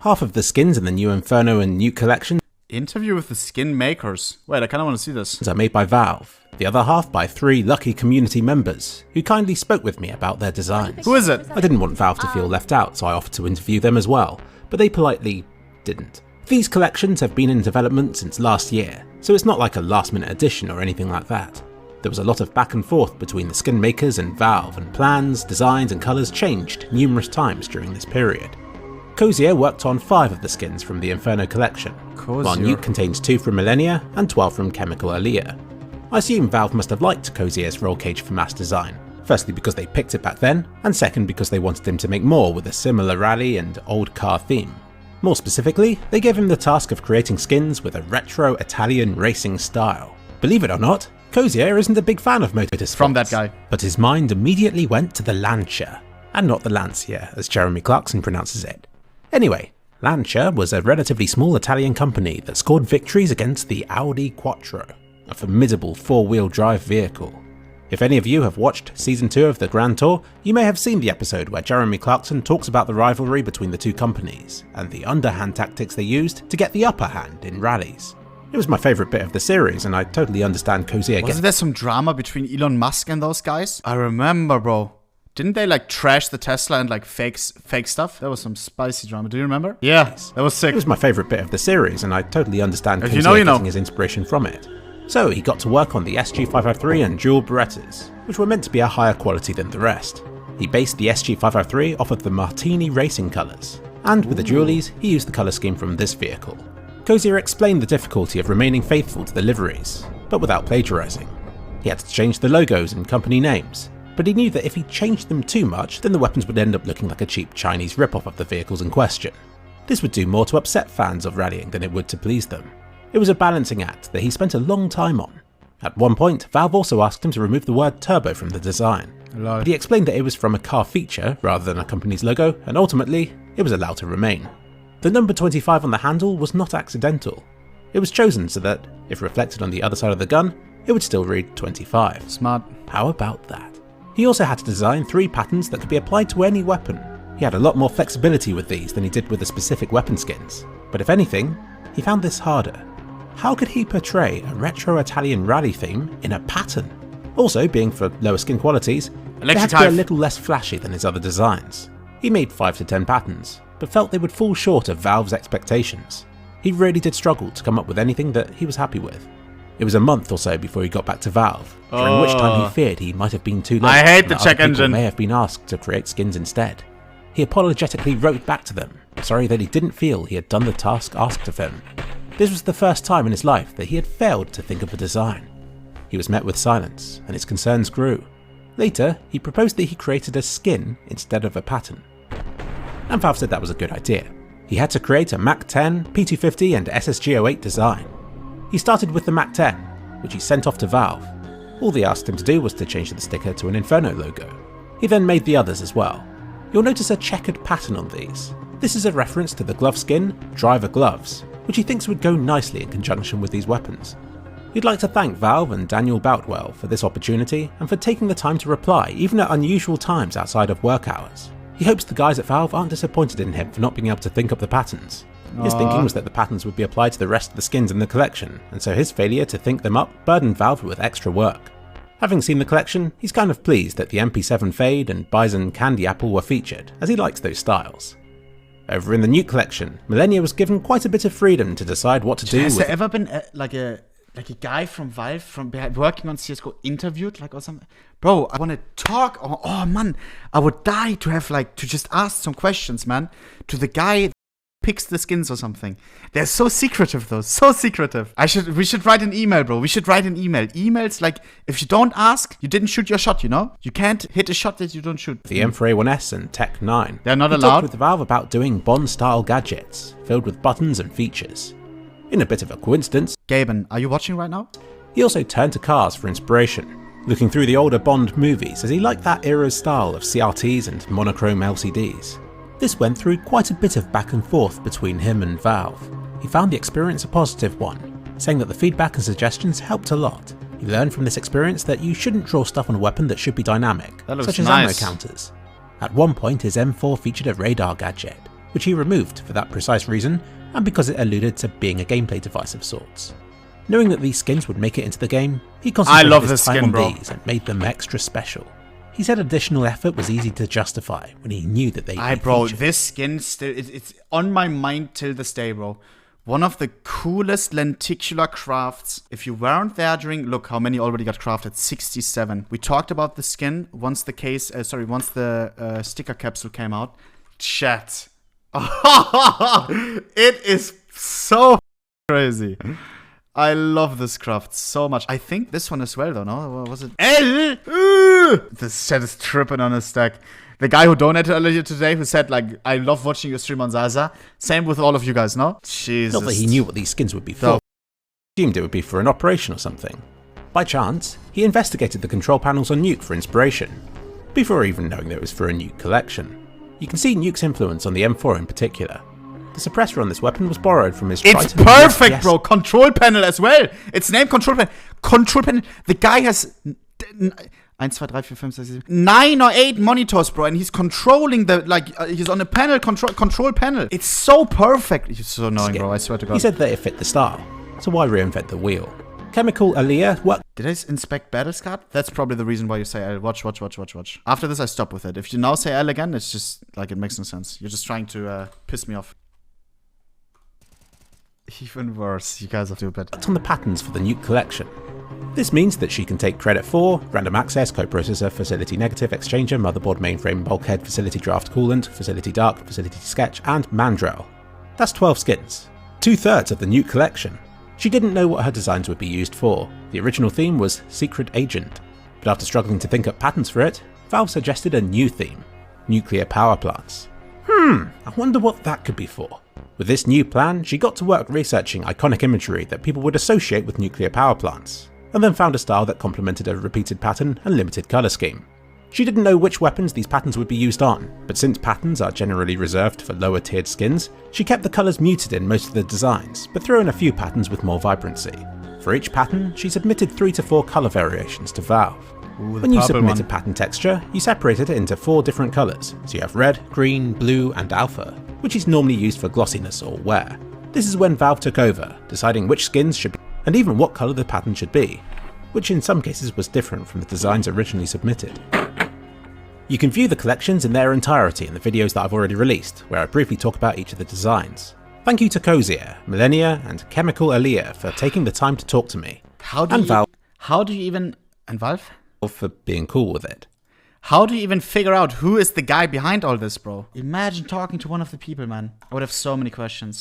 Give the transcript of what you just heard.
Half of the skins in the new Inferno and Nuke collection Interview with the skin makers. Wait, I kind of want to see this. are made by Valve, the other half by 3 lucky community members who kindly spoke with me about their designs. Who is it? I didn't want Valve to feel left out, so I offered to interview them as well, but they politely didn't. These collections have been in development since last year, so it's not like a last-minute addition or anything like that. There was a lot of back and forth between the skin makers and Valve, and plans, designs and colours changed numerous times during this period. Cozier worked on 5 of the skins from the Inferno collection, while Nuke contains 2 from Millennia and 12 from Chemical Aliyah. I assume Valve must have liked Cozier's roll cage FAMAS design, firstly because they picked it back then, and second because they wanted him to make more with a similar rally and old car theme. More specifically, they gave him the task of creating skins with a retro Italian racing style. Believe it or not, Cozier isn't a big fan of motorsports. From that guy. But his mind immediately went to the Lancia, and not the Lancia as Jeremy Clarkson pronounces it. Anyway, Lancia was a relatively small Italian company that scored victories against the Audi Quattro, a formidable 4-wheel drive vehicle. If any of you have watched Season 2 of the Grand Tour, you may have seen the episode where Jeremy Clarkson talks about the rivalry between the 2 companies, and the underhand tactics they used to get the upper hand in rallies. It was my favourite bit of the series, and I totally understand Cozier. Wasn't there some drama between Elon Musk and those guys? I remember, bro. Didn't they like trash the Tesla and like fake stuff? That was some spicy drama. Do you remember? Yeah, that was sick. It was my favourite bit of the series, and I totally understand Cozier you know. getting his inspiration from it. So he got to work on the SG553 and dual Berettas, which were meant to be a higher quality than the rest. He based the SG553 off of the Martini racing colours, and with the dualies, he used the colour scheme from this vehicle. Cozier explained the difficulty of remaining faithful to the liveries, but without plagiarising. He had to change the logos and company names, but he knew that if he changed them too much, then the weapons would end up looking like a cheap Chinese rip-off of the vehicles in question. This would do more to upset fans of rallying than it would to please them. It was a balancing act that he spent a long time on. At one point, Valve also asked him to remove the word turbo from the design, but he explained that it was from a car feature rather than a company's logo, and ultimately, it was allowed to remain. The number 25 on the handle was not accidental. It was chosen so that, if reflected on the other side of the gun, it would still read 25. Smart. How about that? He also had to design 3 patterns that could be applied to any weapon. He had a lot more flexibility with these than he did with the specific weapon skins, but if anything, he found this harder. How could he portray a retro Italian rally theme in a pattern? Also, being for lower skin qualities, they had to be a little less flashy than his other designs. He made 5 to 10 patterns, but felt they would fall short of Valve's expectations. He really did struggle to come up with anything that he was happy with. It was a month or so before he got back to Valve, during which time he feared he might have been too late. I hate the check engine. May have been asked to create skins instead. He apologetically wrote back to them, sorry that he didn't feel he had done the task asked of him. This was the first time in his life that he had failed to think of a design. He was met with silence, and his concerns grew. Later, he proposed that he created a skin instead of a pattern. And Valve said that was a good idea. He had to create a Mach 10, P250 and SSG08 design. He started with the Mach 10, which he sent off to Valve. All they asked him to do was to change the sticker to an Inferno logo. He then made the others as well. You'll notice a checkered pattern on these. This is a reference to the glove skin, Driver Gloves, which he thinks would go nicely in conjunction with these weapons. He'd like to thank Valve and Daniel Boutwell for this opportunity and for taking the time to reply even at unusual times outside of work hours. He hopes the guys at Valve aren't disappointed in him for not being able to think up the patterns. His thinking was that the patterns would be applied to the rest of the skins in the collection, and so his failure to think them up burdened Valve with extra work. Having seen the collection, he's kind of pleased that the MP7 Fade and Bison Candy Apple were featured, as he likes those styles. Over in the Nuke collection, Millennia was given quite a bit of freedom to decide what to do with. Has there ever been like a guy from Valve from working on CSGO interviewed or something? Bro, I want to talk. Oh man, I would die to have to just ask some questions, man, to the guy that picks the skins or something. They're so secretive though, so secretive. We should write an email, bro. We should write an email. Emails if you don't ask, you didn't shoot your shot, you know? You can't hit a shot that you don't shoot. The M4A1S and Tech 9. They're not he allowed. Talked with Valve about doing Bond-style gadgets, filled with buttons and features. In a bit of a coincidence, Gaben, are you watching right now? He also turned to cars for inspiration, looking through the older Bond movies as he liked that era's style of CRTs and monochrome LCDs. This went through quite a bit of back and forth between him and Valve. He found the experience a positive one, saying that the feedback and suggestions helped a lot. He learned from this experience that you shouldn't draw stuff on a weapon that should be dynamic, such as ammo counters. At one point his M4 featured a radar gadget, which he removed for that precise reason and because it alluded to being a gameplay device of sorts. Knowing that these skins would make it into the game, he concentrated his time on these and made them extra special. He said additional effort was easy to justify when he knew that they'd be bro, featured. this skin still, it's on my mind till this day, bro. One of the coolest lenticular crafts. If you weren't there during, look how many already got crafted, 67. We talked about the skin once the sticker capsule came out. Chat. It is so crazy. I love this craft so much. I think this one as well, though, no? What was it? L? This chat is tripping on a stack. The guy who donated earlier today, who said, like, I love watching your stream on Zaza. Same with all of you guys, no? Jesus. Not that he knew what these skins would be for. He assumed it would be for an operation or something. By chance, he investigated the control panels on Nuke for inspiration, before even knowing that it was for a Nuke collection. You can see Nuke's influence on the M4 in particular. The suppressor on this weapon was borrowed from his Triton. It's perfect, bro. Control panel as well. It's named control panel. Control panel. The guy has 1, 2, 3, 4, 5, 6, 7, 9 or 8 monitors, bro, and he's controlling the he's on a panel control panel. It's so perfect. It's so annoying, bro. I swear to God. He said that it fit the style, so why reinvent the wheel? Chemical Aliyah, what? Did I inspect battle scat? That's probably the reason why you say L. Watch. After this, I stop with it. If you now say L again, it's just like it makes no sense. You're just trying to piss me off. Even worse, you guys are stupid. On the patterns for the Nuke collection. This means that she can take credit for random access, coprocessor, facility negative, exchanger, motherboard, mainframe, bulkhead, facility draft coolant, facility dark, facility sketch, and mandrel. That's 12 skins. 2/3 of the Nuke collection. She didn't know what her designs would be used for. The original theme was Secret Agent, but after struggling to think up patterns for it, Valve suggested a new theme, nuclear power plants. I wonder what that could be for. With this new plan, she got to work researching iconic imagery that people would associate with nuclear power plants, and then found a style that complemented a repeated pattern and limited colour scheme. She didn't know which weapons these patterns would be used on, but since patterns are generally reserved for lower tiered skins, she kept the colours muted in most of the designs, but threw in a few patterns with more vibrancy. For each pattern, she submitted 3 to 4 colour variations to Valve. When you submit a pattern texture, you separate it into 4 different colours, so you have red, green, blue and alpha, which is normally used for glossiness or wear. This is when Valve took over, deciding which skins should be, and even what colour the pattern should be, which in some cases was different from the designs originally submitted. You can view the collections in their entirety in the videos that I've already released, where I briefly talk about each of the designs. Thank you to Cozier, Millennia and Chemical Aliyah for taking the time to talk to me. And Valve? For being cool with it. How do you even figure out who is the guy behind all this, bro? Imagine talking to one of the people, man. I would have so many questions.